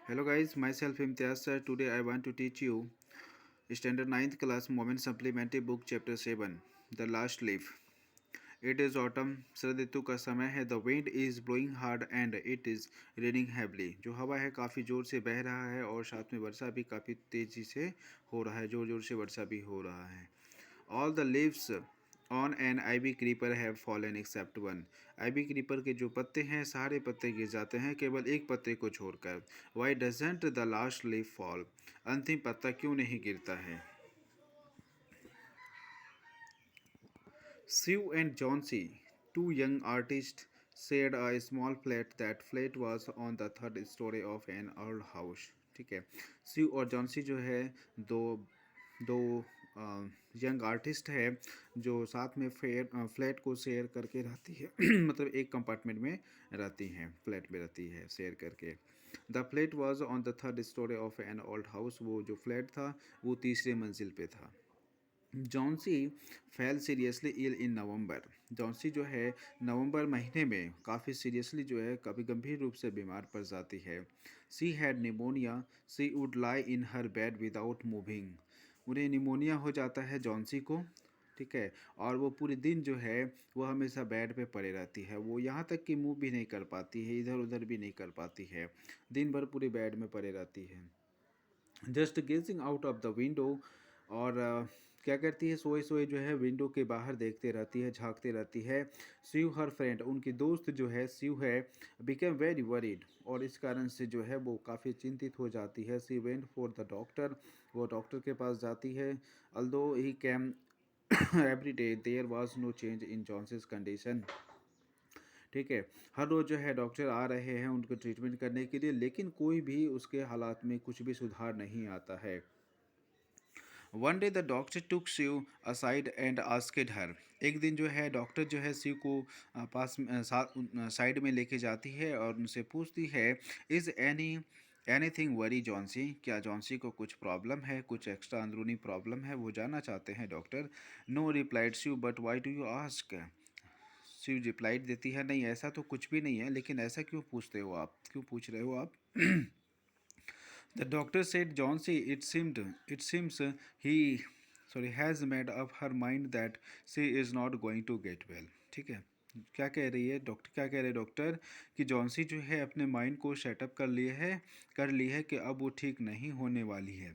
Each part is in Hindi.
Hello guys, myself Imtiaz sir. Today I want to teach you Standard Ninth Class Moment Supplementary Book Chapter 7 The Last Leaf. It is autumn, शरद ऋतु का समय है. The wind is blowing hard and it is raining heavily. जो हवा है काफ़ी ज़ोर से बह रहा है और साथ में वर्षा भी काफ़ी तेज़ी से हो रहा है. ज़ोर ज़ोर से वर्षा भी हो रहा है. All the leaves on an ivy creeper have fallen except one. Ivy creeper के जो पत्ते हैं सारे पत्ते गिर जाते हैं केवल एक पत्ते को छोड़कर. Why doesn't the last leaf fall. अंतिम पत्ता क्यों नहीं गिरता है. Sue and Johnsy, two young artists, shared a small flat. That flat was on the third story of an old house. ठीक है. Sue और जॉन्सी जो है दो दो यंग आर्टिस्ट है जो साथ में फ्लैट को शेयर करके रहती है. मतलब एक कंपार्टमेंट में रहती हैं, फ्लैट में रहती है शेयर करके. The flat was on the third story of an old house. वो जो फ्लैट था वो तीसरे मंजिल पे था. जॉन्सी फेल सीरियसली इल इन नवंबर. जॉन्सी जो है नवंबर महीने में काफ़ी सीरियसली जो है कभी गंभीर रूप से बीमार पड़ जाती है. She had pneumonia. She would lie in her bed without moving. उन्हें निमोनिया हो जाता है जॉन्सी को. ठीक है. और वो पूरे दिन जो है वो हमेशा बेड पे पड़े रहती है. वो यहाँ तक कि मूव भी नहीं कर पाती है, इधर उधर भी नहीं कर पाती है. दिन भर पूरे बेड में पड़े रहती है. Just gazing out of the window. और क्या करती है, सोए सोए जो है विंडो के बाहर देखते रहती है, झांकते रहती है. सीव हर फ्रेंड, उनकी दोस्त जो है सीव है, बिकेम वेरी वरीड. और इस कारण से जो है वो काफ़ी चिंतित हो जाती है. She went for the doctor. वो डॉक्टर के पास जाती है. Although he came every day there was no change in Johnson's condition. ठीक है. हर रोज़ जो है डॉक्टर आ रहे हैं उनको ट्रीटमेंट करने के लिए, लेकिन कोई भी उसके हालात में कुछ भी सुधार नहीं आता है. One day the doctor took Sue aside and asked her. एक दिन जो है डॉक्टर जो है शिव को साइड में लेके जाती है और उनसे पूछती है, इज़ एनीथिंग वरी जॉन्सी. क्या जॉन्सी को कुछ प्रॉब्लम है, कुछ एक्स्ट्रा अंदरूनी प्रॉब्लम है, वो जानना चाहते हैं doctor. No replied Sue but why do you ask. Sue replied देती है, नहीं ऐसा तो कुछ भी नहीं है, लेकिन ऐसा क्यों पूछते हो आप, क्यों पूछ रहे हो आप. The doctor said, Johnsy, it seems he has made up her mind that she is not going to get well. ठीक है. क्या कह रही है डॉक्टर, क्या कह रहे हैं डॉक्टर कि जॉन्सी जो है अपने माइंड को सेटअप कर ली है कि अब वो ठीक नहीं होने वाली है.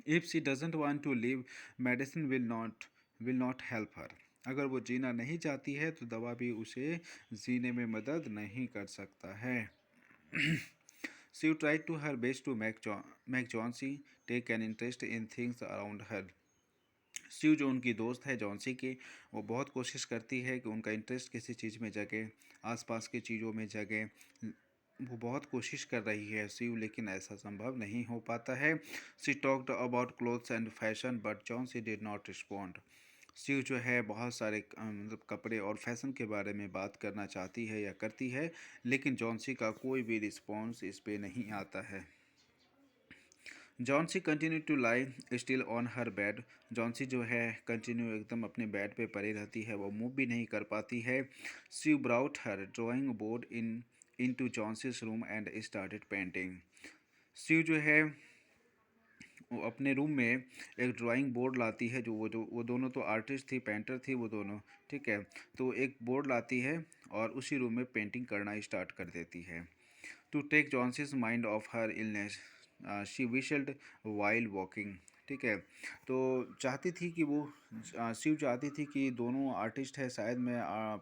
If she doesn't want to live, medicine will not help her. अगर वो जीना नहीं चाहती है तो दवा भी उसे जीने में मदद नहीं कर सकता है. She tried to her best to make Johnsy take an interest in things around her. Shiv जो उनकी दोस्त है जॉन्सी की, वो बहुत कोशिश करती है कि उनका इंटरेस्ट किसी चीज़ में जगे, आसपास की चीज़ों में जगे. वो बहुत कोशिश कर रही है शिव, लेकिन ऐसा संभव नहीं हो पाता है. She talked about clothes and fashion but Johnsy did not respond. Sue जो है बहुत सारे मतलब कपड़े और फैशन के बारे में बात करना चाहती है या करती है, लेकिन जॉन्सी का कोई भी रिस्पॉन्स इस पे नहीं आता है. Johnsy continue to lie still on her bed. Johnsy जो है कंटिन्यू एकदम अपने बेड पे पड़ी रहती है, वो मूव भी नहीं कर पाती है. She brought her drawing board into Johnsy's room and started painting. Sue जो है वो अपने रूम में एक ड्राइंग बोर्ड लाती है. वो दोनों तो आर्टिस्ट थी, पेंटर थी वो दोनों. ठीक है. तो एक बोर्ड लाती है और उसी रूम में पेंटिंग करना स्टार्ट कर देती है. To take Johnsy's mind off her illness she whistled while walking. ठीक है. तो चाहती थी कि वो शिव चाहती थी कि दोनों आर्टिस्ट है, शायद मैं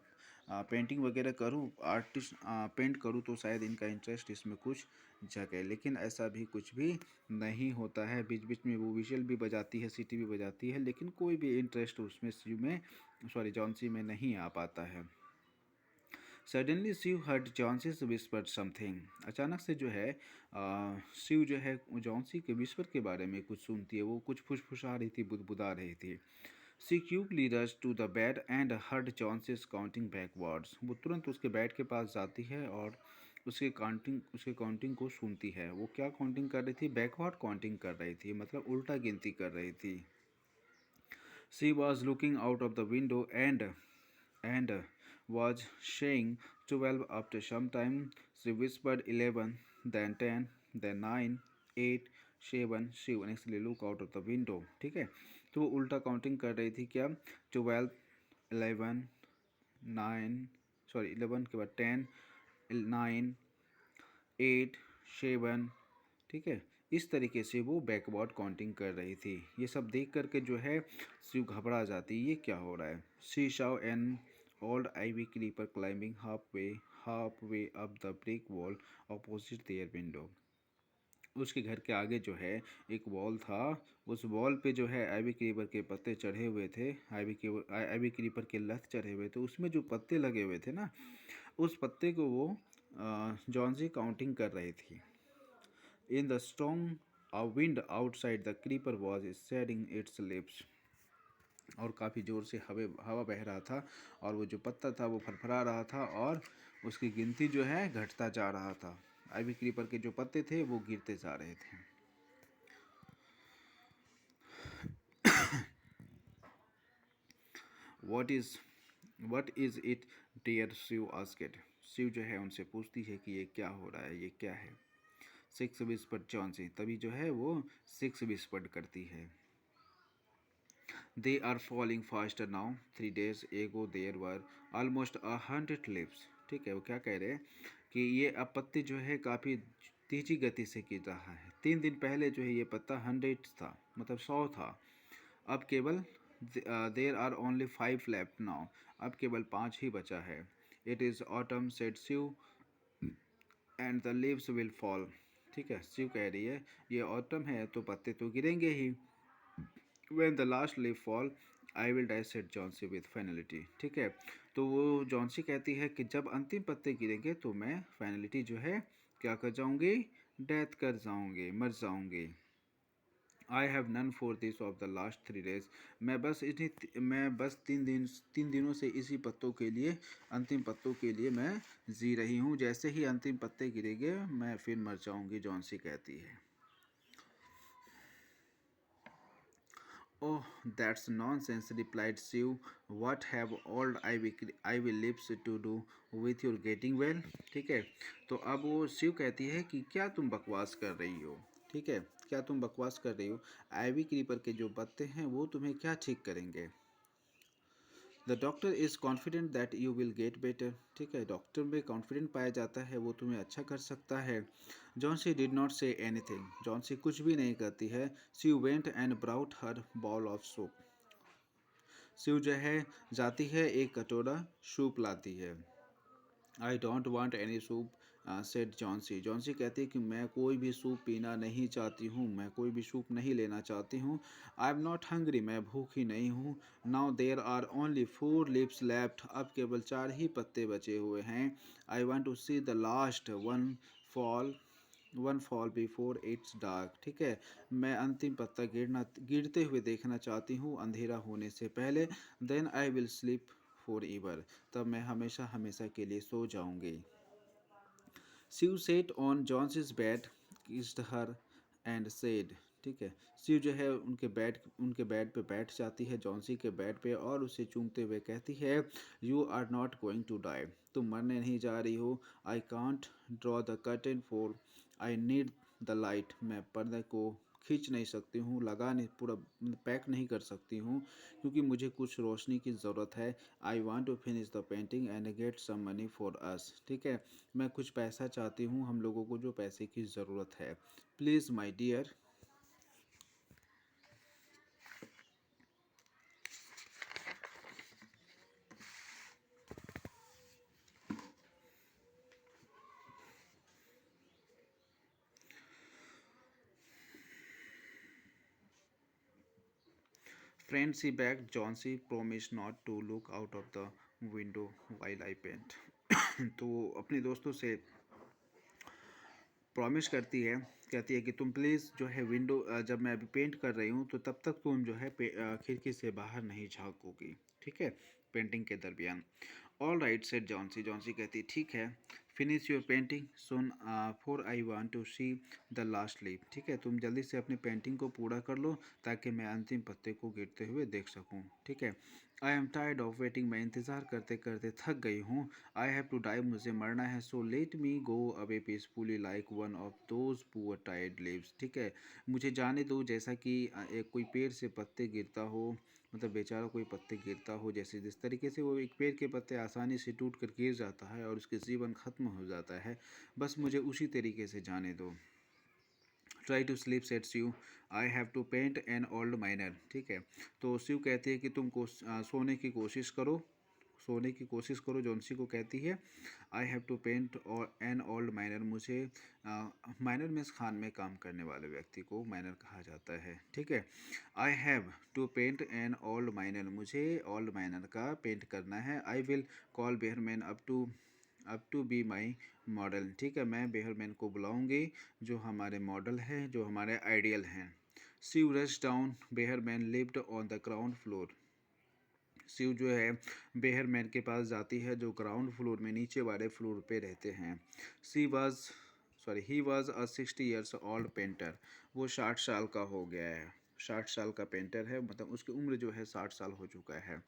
पेंटिंग वगैरह करूँ, आर्टिस्ट पेंट करूँ तो शायद इनका इंटरेस्ट इसमें कुछ जगे, लेकिन ऐसा भी कुछ भी नहीं होता है. बीच बीच में वो विशल भी बजाती है, सीटी भी बजाती है, लेकिन कोई भी इंटरेस्ट उसमें शिव में जॉन्सी में नहीं आ पाता है. Suddenly Sue heard Johnsy's whispered something. अचानक से जो है शिव जो है जॉन्सी के विस्पर के बारे में कुछ सुनती है. वो कुछ फुसफुसा रही थी, बुदबुदा रही थी. She quickly rush to the bed and heard Johnsy's counting backwards. वो तुरंत उसके बेड के पास जाती है और उसके काउंटिंग को सुनती है. वो क्या काउंटिंग कर रही थी, बैकवर्ड काउंटिंग कर रही थी, मतलब उल्टा गिनती कर रही थी. She was looking out of the window and was saying 12 after some time. She whispered 11. then 10, then 9, 8, 7, she actually look out of the window. ठीक है, तो वो उल्टा काउंटिंग कर रही थी क्या, 12, 11, 9, सॉरी 11 के बाद 10, 9, 8, 7, ठीक है, इस तरीके से वो बैकवर्ड काउंटिंग कर रही थी। ये सब देख करके जो है शिव घबरा जाती, ये क्या हो रहा है। She saw an old ivy creeper climbing halfway up the brick wall opposite their window. उसके घर के आगे जो है एक वॉल था, उस वॉल पे जो है आइवी क्रीपर के पत्ते चढ़े हुए थे, आइवी क्रीपर के लत चढ़े हुए थे, उसमें जो पत्ते लगे हुए थे ना, उस पत्ते को वो जॉन्सी काउंटिंग कर रही थी। In the strong wind outside the creeper was shedding its leaves, और काफ़ी ज़ोर से हवा बह रहा था, और वो जो पत्ता था वो फरफरा रहा था, और उसकी गिनती जो है घटता जा रहा था। आइवी क्रीपर के जो पत्ते थे वो गिरते जा रहे थे। What is it dear, Sue asked. Sue जो है उनसे पूछती है कि ये क्या हो रहा है, ये क्या है। 6 विस्पर्ड जॉन्सी, तभी जो है वो 6 विस्पर्ड करती है। They are falling faster now, 3 days ago there were almost 100 leaves. ठीक है, वो क्या कह रहे हैं कि ये अब पत्ते जो है काफ़ी तेजी गति से गिर रहा है। 3 दिन पहले जो है ये पत्ता 100 था, मतलब 100 था, अब केवल there are only 5 left now, अब केवल 5 ही बचा है। It is autumn said Sue and the leaves will fall. ठीक है, शिव कह रही है ये ऑटम है तो पत्ते तो गिरेंगे ही। When the last leaf fall I will die said Johnsy with finality. ठीक है, तो वो जॉन्सी कहती है कि जब अंतिम पत्ते गिरेंगे तो मैं फाइनलिटी जो है क्या कर जाऊंगी, डेथ कर जाऊंगी, मर जाऊंगी। I have none for this of the last 3 days, मैं बस 3 दिनों से इसी पत्तों के लिए, अंतिम पत्तों के लिए मैं जी रही हूँ। जैसे ही अंतिम पत्ते गिरेंगे मैं फिर मर जाऊंगी, जॉन्सी कहती है। Oh that's nonsense, replied Sue, what have old ivy leaves to do with your getting well. ठीक है, तो अब वो शिव कहती है कि क्या तुम बकवास कर रही हो। ठीक है, क्या तुम बकवास कर रही हो, आईवी क्रीपर के जो पत्ते हैं वो तुम्हें क्या ठीक करेंगे। The doctor is confident that you will get better. ठीक है, डॉक्टर में कॉन्फिडेंट पाया जाता है, वो तुम्हें अच्छा कर सकता है। Johnsy did not say anything, Johnsy कुछ भी नहीं करती है। She went and brought her bowl of soup, Sue जो है जाती है एक कटोरा सूप लाती है। I don't want any soup said Johnsy, Johnsy कहती है कि मैं कोई भी सूप पीना नहीं चाहती हूँ, मैं कोई भी सूप नहीं लेना चाहती हूँ। आई एम नॉट हंग्री, मैं भूखी नहीं हूँ। Now there are only 4 leaves left, अब केवल 4 ही पत्ते बचे हुए हैं। I want to see the last fall one fall before it's dark. ठीक है, मैं अंतिम पत्ता गिरते हुए देखना चाहती हूँ अंधेरा होने से पहले। Then I will sleep forever, तब मैं हमेशा हमेशा के लिए सो जाऊंगी। Sue sat on Johnsy's bed, kissed her and said. ठीक है, शिव जो है उनके बेड पे बैठ जाती है, जॉन्सी के बेड पे, और उसे चूमते हुए कहती है you are not going to die, तुम मरने नहीं जा रही हो। I can't draw the curtain for I need the light, मैं पर्दे को खींच नहीं सकती हूँ, लगा नहीं, पूरा पैक नहीं कर सकती हूँ, क्योंकि मुझे कुछ रोशनी की ज़रूरत है। I want to finish the painting and get some money for us. ठीक है, मैं कुछ पैसा चाहती हूँ, हम लोगों को जो पैसे की ज़रूरत है। Please my dear. Friend Sue begged, Johnsy promise not to look out of the window while I paint. तो वो अपने दोस्तों से प्रॉमिस करती है, कहती है कि तुम प्लीज़ जो है विंडो, जब मैं अभी पेंट कर रही हूँ तो तब तक तुम जो है खिड़की से बाहर नहीं झाँकोगी। ठीक है, पेंटिंग के दरमियान। All right said Johnsy, Johnsy कहती ठीक है। Finish your painting soon for I want to see the last leaf. ठीक है, तुम जल्दी से अपनी पेंटिंग को पूरा कर लो ताकि मैं अंतिम पत्ते को गिरते हुए देख सकूं। ठीक है, I am tired of waiting, मैं इंतज़ार करते करते थक गई हूँ। आई हैव टू डाई, मुझे मरना है। So let me go away peacefully like one of those poor tired leaves. ठीक है, मुझे जाने दो जैसा कि एक कोई पेड़ से पत्ते गिरता हो, मतलब बेचारा कोई पत्ते गिरता हो, जैसे जिस तरीके से वो एक पेड़ के पत्ते आसानी से टूट कर गिर जाता है और उसके जीवन ख़त्म हो जाता है, बस मुझे उसी तरीके से जाने दो। Try to sleep said Sue, I have to paint an old miner. ठीक है, तो शिव कहती है कि तुम सोने की कोशिश करो, सोने की कोशिश करो, जॉन्सी को कहती है। आई हैव टू पेंट और एन ओल्ड माइनर, मुझे माइनर में खान में काम करने वाले व्यक्ति को माइनर कहा जाता है। ठीक है, I have to paint an old miner, मुझे ओल्ड माइनर का पेंट करना है। I will call Behrman up to be my model. ठीक है, मैं बेहरमैन को बुलाऊंगी जो हमारे मॉडल हैं, जो हमारे आइडियल हैं। Sue rush down, Behrman lived on the ground floor. Sue जो है बेहरमैन के पास जाती है जो ग्राउंड फ्लोर में नीचे वाले फ्लोर पे रहते हैं। She was he was a 60 years old painter, वो 60 साल का हो गया है, 60 साल का पेंटर है, मतलब उसकी उम्र जो है 60 साल हो चुका है।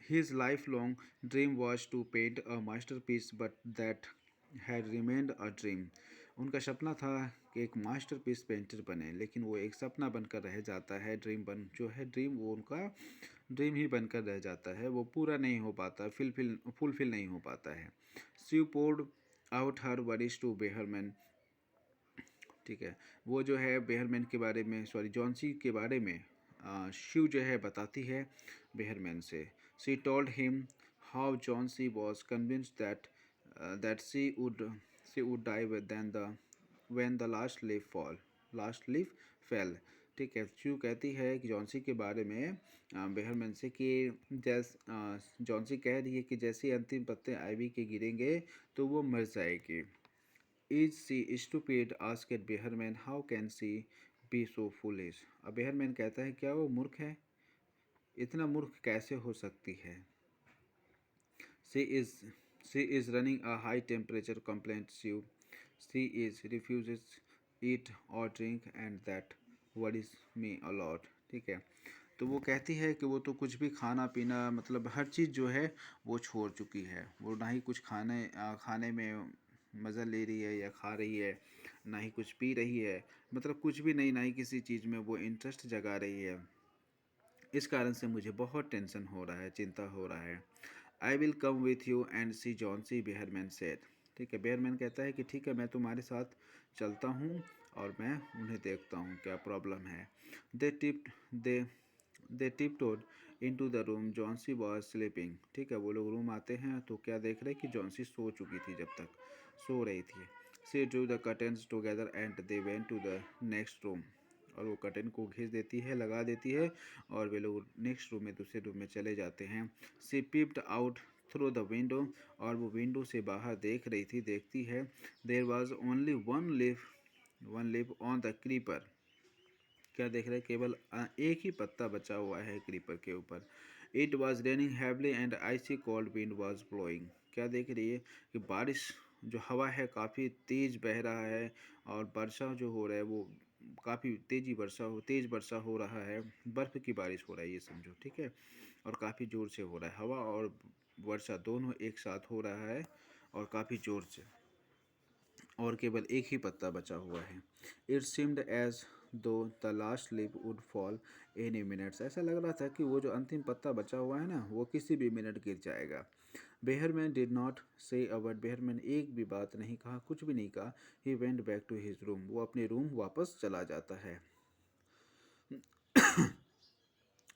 His lifelong dream was to paint a masterpiece, but that had remained a dream. उनका सपना था कि एक मास्टरपीस पेंटर बने, लेकिन वो एक सपना बनकर रह जाता है। ड्रीम बन जो है ड्रीम वो उनका ड्रीम ही बनकर रह जाता है, वो पूरा नहीं हो पाता, फुलफिल नहीं हो पाता है। She poured out her worries to Behrman. ठीक है, वो जो है बेहरमैन के बारे में, सॉरी जॉन्सी के बारे में शिव जो है बताती है बेहरमैन से। She told him how Johnsy was convinced that she would die then the when the last leaf fell. ठीक है, शिव कहती है कि जॉन्सी के बारे में बेहरमैन से कि जॉन्सी कह रही है कि जैसे अंतिम पत्ते आइवी के गिरेंगे तो वो मर जाएगी। Is she stupid? asked Behrman. How can she be so foolish? अब बेहरमैन कहता है क्या वो मूर्ख है, इतना मूर्ख कैसे हो सकती है। she is she is running a high temperature complaint you. She is refuses eat or drink and that worries me a lot। ठीक है, तो वो कहती है कि वो तो कुछ भी खाना पीना, मतलब हर चीज़ जो है वो छोड़ चुकी है, वो ना ही कुछ खाने में मज़ा ले रही है या खा रही है, ना ही कुछ पी रही है, मतलब कुछ भी नहीं, ना ही किसी चीज़ में वो इंटरेस्ट जगा रही है। इस कारण से मुझे बहुत टेंशन हो रहा है, चिंता हो रहा है। I will come with you and see Johnsy, Behrman said. ठीक है, बेहरमैन कहता है कि ठीक है मैं तुम्हारे साथ चलता हूँ और मैं उन्हें देखता हूँ क्या प्रॉब्लम है। They tipped they they tiptoed into the room, Johnsy was sleeping. ठीक है, वो लोग रूम आते हैं तो क्या देख रहे हैं कि जॉन्सी सो चुकी थी, जब तक सो रही थी। She drew the curtains together and they went to the next room, और वो कर्टन को खींच देती है, लगा देती है, और वे लोग नेक्स्ट रूम में, दूसरे रूम में चले जाते हैं। She peeped out through the window, और वो विंडो से बाहर देख रही थी, देखती है। There was only one leaf on the creeper. क्या देख रहे हैं, केवल एक ही पत्ता बचा हुआ है क्रीपर के ऊपर। It was raining heavily and icy cold wind was blowing. क्या देख रही है कि बारिश जो हवा है काफ़ी तेज़ बह रहा है, और वर्षा जो हो रहा है वो काफ़ी तेज़ वर्षा हो रहा है, बर्फ़ की बारिश हो रही है ये समझो। ठीक है, और काफ़ी ज़ोर से हो रहा है, हवा और वर्षा दोनों एक साथ हो रहा है और काफ़ी ज़ोर से, और केवल एक ही पत्ता बचा हुआ है। इट सीम्ड एज दो the last leaf would fall any minutes. ऐसा लग रहा था कि वो जो अंतिम पत्ता बचा हुआ है ना, वो किसी भी मिनट गिर जाएगा। बेहरमैन डिड नॉट से अ वर्ड, बेहरमैन एक भी बात नहीं कहा, कुछ भी नहीं कहा। He went back to his room, वो अपने रूम वापस चला जाता है।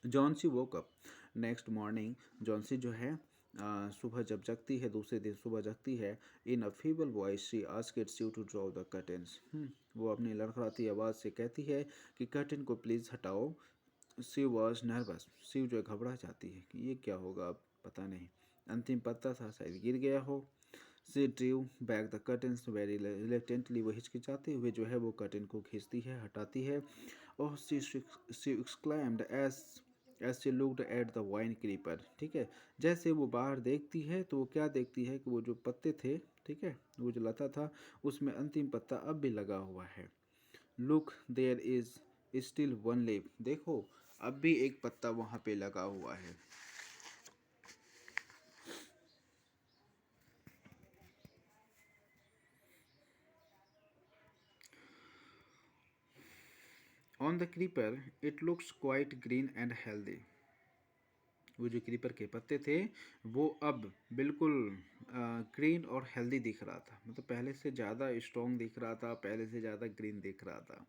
Johnsy woke up next morning, Johnsy जो है सुबह जब जगती है, दूसरे दिन सुबह जगती है। In a feeble voice she asked Sue to draw the curtains. वो अपनी लड़खड़ाती आवाज़ से कहती है कि कर्टन को प्लीज़ हटाओ। शिव वॉज नर्वस, शिव जो घबरा जाती है कि ये क्या होगा, अब पता नहीं, अंतिम पत्ता था शायद गिर गया हो। She ड्रीव back the curtains very reluctantly, वो हिचकिचाते हुए जो है वो कर्टन को खींचती है, हटाती है। Oh she exclaimed as she looked at the vine creeper. ठीक है, जैसे वो बाहर देखती है तो वो क्या देखती है कि वो जो पत्ते थे, ठीक है, वो जो लता था उसमें अंतिम पत्ता अब भी लगा हुआ है। Look there is still one leaf, देखो अब भी एक पत्ता वहाँ पे लगा हुआ है। On the creeper it looks quite green and healthy. वो जो क्रीपर के पत्ते थे वो अब बिल्कुल ग्रीन और हेल्दी दिख रहा था, मतलब पहले से ज़्यादा स्ट्रॉन्ग दिख रहा था, पहले से ज़्यादा ग्रीन दिख रहा था।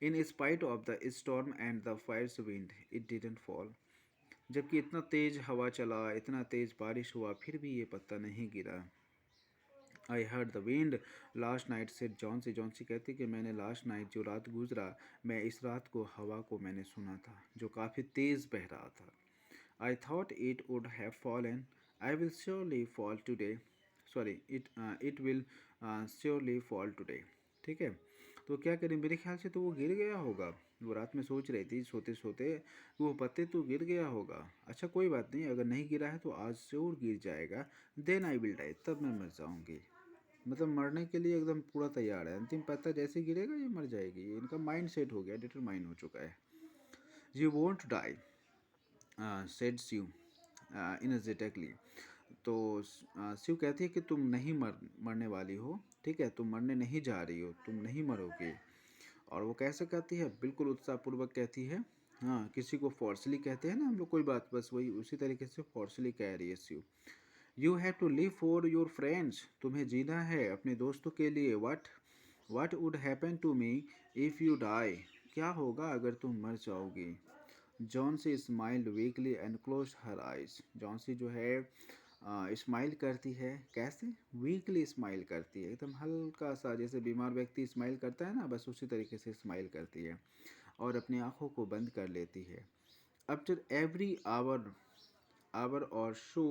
In spite of the storm and the Fyers wind it didn't fall. जबकि इतना तेज़ हवा चला, इतना तेज़ बारिश हुआ, फिर भी ये पत्ता नहीं गिरा। I heard the wind last night said Johnsy. Johnsy कहती कि मैंने लास्ट नाइट जो रात गुजरा, मैं इस रात को हवा को मैंने सुना था जो काफ़ी तेज़ बह रहा था। I thought it would have fallen. I will surely fall today. Sorry, it will surely fall today. ठीक है, तो क्या करें, मेरे ख्याल से तो वो गिर गया होगा। वो रात में सोच रही थी सोते सोते वो पत्ते तो गिर गया होगा। अच्छा कोई बात नहीं, अगर नहीं गिरा है तो आज जरूर गिर जाएगा। देन आई विल डाई, तब मैं मर जाऊंगी। मतलब मरने के लिए एकदम पूरा तैयार है, अंतिम पत्ता जैसे गिरेगा ये मर जाएगी। ये इनका माइंड सेट हो गया, डिटरमाइन हो चुका है। You won't die said Sue energetically. तो शिव कहती है कि तुम नहीं मरने वाली हो, ठीक है, तुम मरने नहीं जा रही हो, तुम नहीं मरोगे। और वो कैसे कहती है, बिल्कुल उत्साहपूर्वक कहती है। हाँ, किसी को फोर्सली कहते हैं ना हम लोग कोई बात, बस वही उसी तरीके से फोर्सली कह रही है Shiv. You have to live for your friends, तुम्हें जीना है अपने दोस्तों के लिए। What would happen to me if you die, क्या होगा अगर तुम मर जाओगी। Johnsy smiled weakly and close her eyes. Johnsy जो है स्माइल करती है, कैसे, वीकली स्माइल करती है, एकदम हल्का सा, जैसे बीमार व्यक्ति स्माइल करता है ना, बस उसी तरीके से स्माइल करती है और अपनी आँखों को बंद कर लेती है। आफ्टर एवरी आवर और so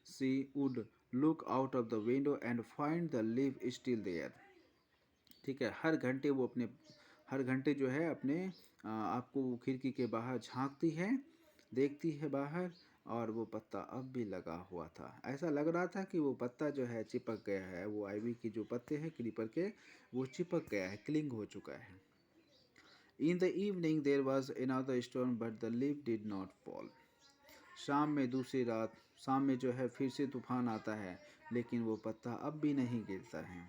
she would look out of the window and find the leaf still there. ठीक है, हर घंटे जो है अपने आपको खिड़की के बाहर झांकती है, देखती है बाहर, और वो पत्ता अब भी लगा हुआ था। ऐसा लग रहा था कि वो पत्ता जो है चिपक गया है, वो आईवी की जो पत्ते हैं क्रीपर के, वो चिपक गया है, क्लिंग हो चुका है। In the evening there was another storm but the leaf did not fall. शाम में जो है फिर से तूफान आता है, लेकिन वो पत्ता अब भी नहीं गिरता है।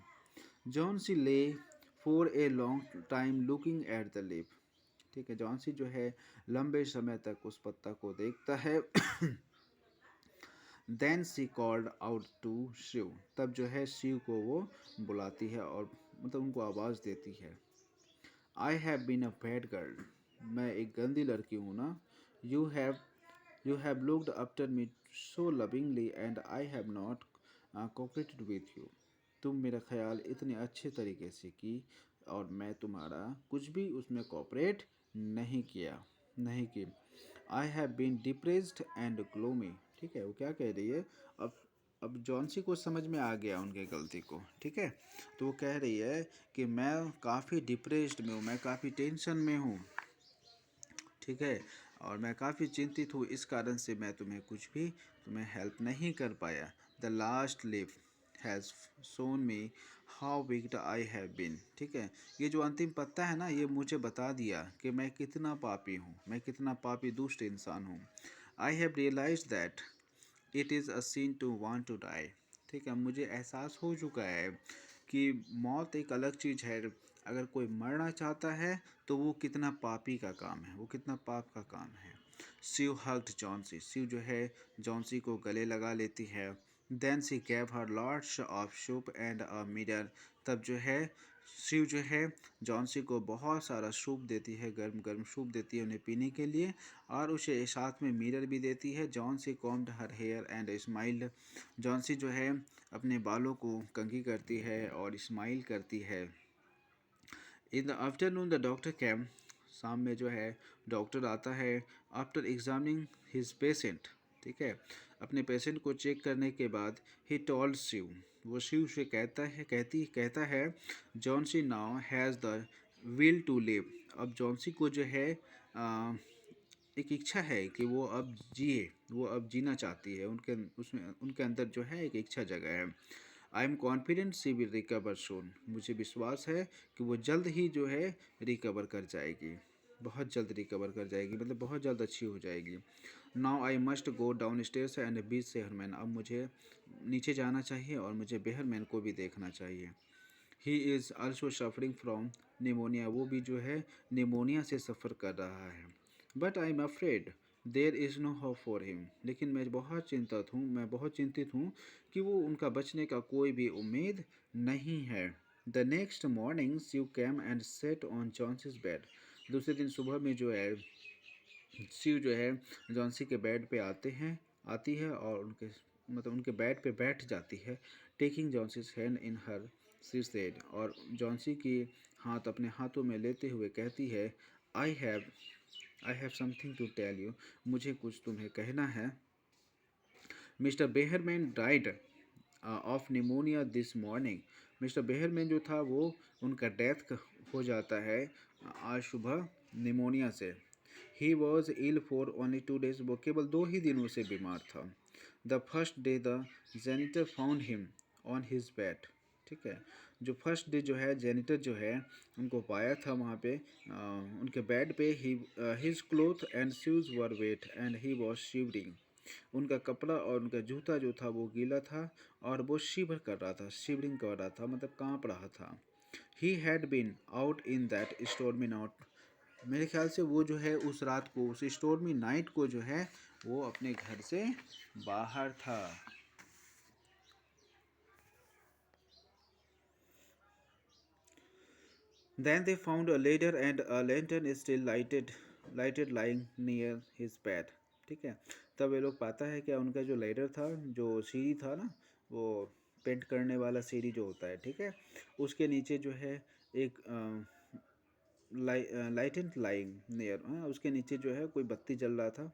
जॉन सी ले for a long time looking at the leaf. ठीक है, जॉन सी जो है लंबे समय तक उस पत्ता को देखता है। Then she called out to Shiv. तब जो है शिव को वो बुलाती है और मतलब उनको आवाज़ देती है। I have been a bad girl, मैं एक गंदी लड़की हूँ ना। You have looked after me so lovingly and I have not cooperated with you. तुम मेरा ख्याल इतने अच्छे तरीके से की और मैं तुम्हारा कुछ भी उसमें कोऑपरेट नहीं की। I have been depressed and gloomy. ठीक है, वो क्या कह रही है, अब अब जॉन्सी को समझ में आ गया उनकी गलती को। ठीक है, तो वो कह रही है कि मैं काफ़ी डिप्रेस्ड में हूँ, मैं काफ़ी टेंशन में हूँ। ठीक है, और मैं काफ़ी चिंतित हूँ, इस कारण से मैं तुम्हें हेल्प नहीं कर पाया। The last leaf has shown me how wicked I have been. ठीक है, ये जो अंतिम पत्ता है ना, ये मुझे बता दिया कि मैं कितना पापी हूँ, मैं कितना पापी दुष्ट इंसान हूँ। I have realise that it is a sin to want to die. ठीक है, मुझे एहसास हो चुका है कि मौत एक अलग चीज़ है। अगर कोई मरना चाहता है तो वो कितना पापी का काम है, वो कितना पाप का काम है। Shiv hugged Johnsy. शिव जो है जॉन्सी को गले लगा लेती है। Then she gave her lots of soup and a mirror. तब जो है शिव जो है जॉन्सी को बहुत सारा सूप देती है, गर्म गर्म सूप देती है उन्हें पीने के लिए, और उसे साथ में मिरर भी देती है। Johnsy combed her hair and smiled. Johnsy जो है अपने बालों को कंघी करती है और स्माइल करती है। In the afternoon the doctor came. शाम में जो है डॉक्टर आता है। After examining his patient. ठीक है, अपने पेशेंट को चेक करने के बाद ही टॉल्ड शिव, वो शिव से कहता है Johnsy now has the will to live. अब जॉन्सी को जो है एक इच्छा है कि वो अब जिए, वो अब जीना चाहती है, उनके अंदर जो है एक इच्छा जगह है। I am confident she will recover soon. मुझे विश्वास है कि वो जल्द ही जो है रिकवर कर जाएगी। बहुत जल्द रिकवर कर जाएगी, मतलब बहुत जल्द अच्छी हो जाएगी। Now I must go down stairs and beach Sherman, अब मुझे नीचे जाना चाहिए और मुझे बेहरमैन को भी देखना चाहिए। He is also suffering from pneumonia, वो भी जो है निमोनिया से सफ़र कर रहा है। But I am afraid there is no hope for him, लेकिन मैं बहुत चिंतित हूँ कि वो उनका बचने का कोई भी उम्मीद नहीं है। The next morning you came and set on जॉन्सिस bed, दूसरे दिन सुबह में जो है शिव जो है जॉन्सी के बेड पे आती है और उनके बेड पे बैठ जाती है। Taking Johnsy's hand in her, she said, और जॉन्सी की हाथ अपने हाथों में लेते हुए कहती है, I have I have something to tell you, मुझे कुछ तुम्हें कहना है। Mister Behrman died of pneumonia this morning, mister Behrman जो था वो उनका डेथ हो जाता है आज सुबह निमोनिया से। He was ill for only 2 days, वो केवल 2 ही दिनों से बीमार था। The first day the janitor found him on his bed, ठीक है, जो फर्स्ट डे जो है जेनिटर जो है उनको पाया था वहाँ पे उनके बेड पे। He his cloth and shoes were wet and he was shivering, उनका कपड़ा और उनका जूता जो था वो गीला था और वो शिवर कर रहा था, शिवरिंग कर रहा था, मतलब कांप रहा था। He had been out in that stormy night, मेरे ख्याल से वो जो है उस रात को, उस स्टॉर्मी नाइट को जो है वो अपने घर से बाहर था। Then they found a ladder and a lantern is still lighted lying near his bed, ठीक है। तब ये लोग पाता है क्या, उनका जो लेडर था, जो सीढ़ी था ना, वो पेंट करने वाला सीढ़ी जो होता है, ठीक है, उसके नीचे जो है एक लाइट एंड लाइंग नियर, उसके नीचे जो है कोई बत्ती जल रहा था,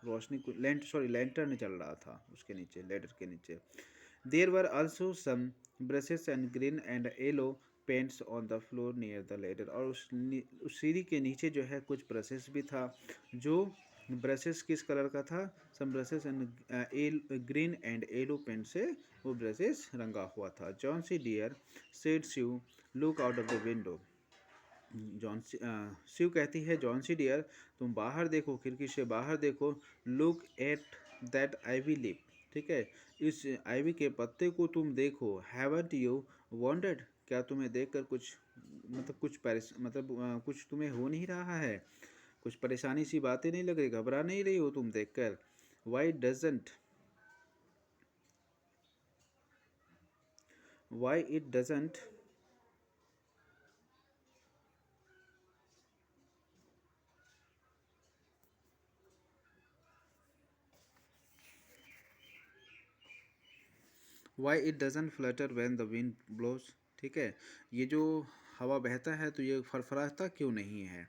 रोशनी, लैंटर्न जल रहा था उसके नीचे, लेडर के नीचे। There were also some brushes and green and yellow paints on the floor near the ladder, और उस सीढ़ी के नीचे जो है कुछ ब्रशेस भी था। जो ब्रशेस किस कलर का था, some brushes and green and yellow paint से वो ब्रशेस रंगा हुआ था। Johnsy dear said Sue look out of the window, Sue कहती है, जॉन सी डियर तुम बाहर देखो, खिड़की से बाहर देखो। Look at that ivy leaf, ठीक है, इस आईवी के पत्ते को तुम देखो। हैवंट यू वॉन्टेड, क्या तुम्हें देखकर कुछ कुछ तुम्हें हो नहीं रहा है, कुछ परेशानी सी बातें नहीं लग रही, घबरा नहीं रही हो तुम देखकर। Why doesn't why it doesn't why it doesn't flutter when the wind blows, ठीक है, ये जो हवा बहता है तो ये फरफराता क्यों नहीं है।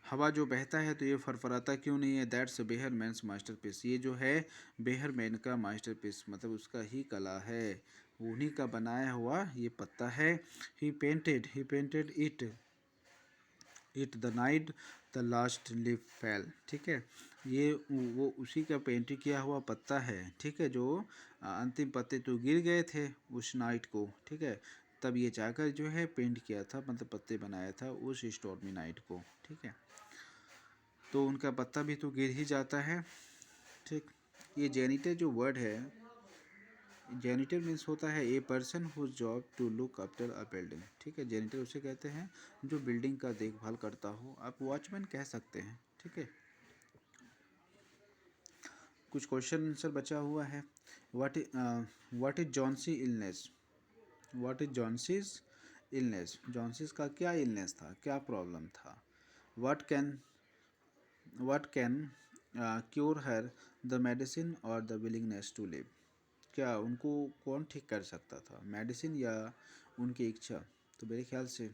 हवा जो बहता है तो ये फरफराता क्यों नहीं है। दैट्स बेहर मैन्स मास्टरपीस, ये जो है बेहर मैन का मास्टरपीस, मतलब उसका ही कला है, उन्हीं का बनाया हुआ ये पत्ता है। He painted it the night the last leaf fell, ठीक है, ये वो उसी का पेंट किया हुआ पत्ता है, ठीक है, जो अंतिम पत्ते तो गिर गए थे उस नाइट को, ठीक है, तब ये जाकर जो है पेंट किया था, मतलब पत्ते बनाया था उस स्टॉर्मी नाइट को, ठीक है, तो उनका पत्ता भी तो गिर ही जाता है, ठीक। ये जेनिटर जो वर्ड है, जेनिटर मीन्स होता है a person whose job to look after a building, ठीक है, जेनिटर उसे कहते हैं जो बिल्डिंग का देखभाल करता हो, आप वॉचमैन कह सकते हैं, ठीक है। कुछ क्वेश्चन आंसर बचा हुआ है। What is Johnsy illness, what is Johnsy's illness, Johnsy's का क्या इलनेस था, क्या प्रॉब्लम था। What can what can cure her, the medicine और द विलिंगनेस टू लिव, क्या उनको कौन ठीक कर सकता था, मेडिसिन या उनकी इच्छा। तो मेरे ख्याल से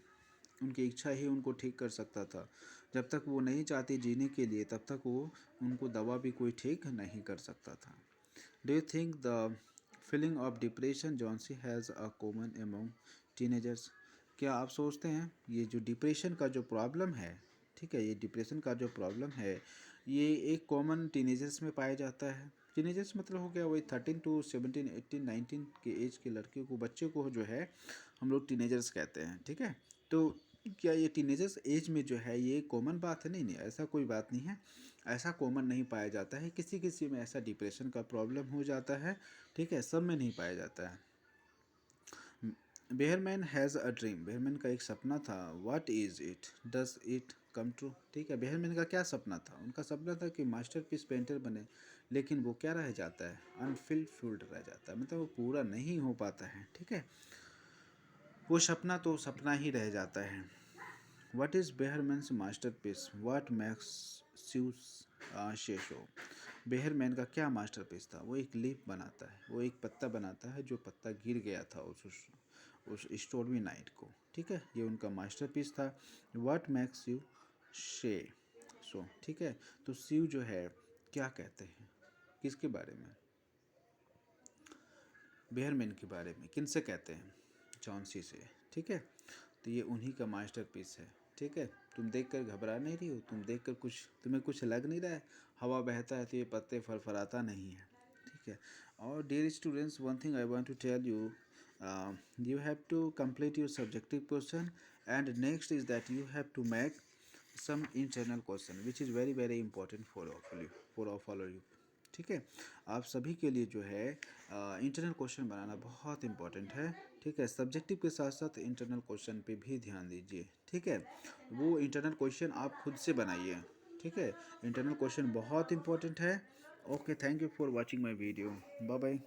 उनकी इच्छा ही उनको ठीक कर सकता था। जब तक वो नहीं चाहती जीने के लिए तब तक वो उनको दवा भी कोई ठीक नहीं कर सकता था। Do you think the feeling of depression Johnsy has a common among teenagers, क्या आप सोचते हैं ये जो डिप्रेशन का जो प्रॉब्लम है ठीक है। ये डिप्रेशन का जो प्रॉब्लम है ये एक कॉमन टीनेजर्स में पाया जाता है। टीनेजर्स मतलब हो गया वही 13 टू 17 18 19 के एज के लड़के को, बच्चे को जो है हम लोग टीनेजर्स कहते हैं, ठीक है। तो क्या ये टीनेजर्स एज में जो है ये कॉमन बात है? नहीं नहीं, ऐसा कोई बात नहीं है। ऐसा कॉमन नहीं पाया जाता है, किसी किसी में ऐसा डिप्रेशन का प्रॉब्लम हो जाता है, ठीक है, सब में नहीं पाया जाता है। Behrman has a dream, Behrman का एक सपना था। What is it, does it come true, ठीक है। बेहरमैन का क्या सपना था? उनका सपना था कि मास्टरपीस पेंटर बने, लेकिन वो क्या रह जाता है? अनफुलफिल्ड रह जाता है, मतलब वो पूरा नहीं हो पाता है, ठीक है। वो सपना तो सपना ही रह जाता है। What is Behrman's masterpiece, what makes स्यूस शेशो, बेहरमैन का क्या मास्टरपीस था? वो एक लीफ बनाता है, वो एक पत्ता बनाता है जो पत्ता गिर गया था उस स्टोरमी नाइट को, ठीक है। ये उनका मास्टरपीस था। व्हाट मेक्स यू शे सो, ठीक है। तो शिव जो है क्या कहते हैं, किसके बारे में? बेहरमैन के बारे में। किन से कहते हैं? जॉन्सी से, ठीक है। तो ये उन्हीं का मास्टरपीस है, ठीक है। तुम देखकर घबरा नहीं रही हो? तुम देखकर कुछ, तुम्हें कुछ लग नहीं रहा है? हवा बहता है तो ये पत्ते फरफराता नहीं है, ठीक है। और dear students, one thing I want to tell you, you have to complete your subjective question, and next is that you have to make some internal question which is very very important for all of you, ठीक है। आप सभी के लिए जो है इंटरनल क्वेश्चन बनाना बहुत इंपॉर्टेंट है, ठीक है। सब्जेक्टिव के साथ साथ इंटरनल क्वेश्चन पे भी ध्यान दीजिए, ठीक है। वो इंटरनल क्वेश्चन आप खुद से बनाइए, ठीक है। इंटरनल क्वेश्चन बहुत इंपॉर्टेंट है। Okay, thank you for watching my video, bye bye.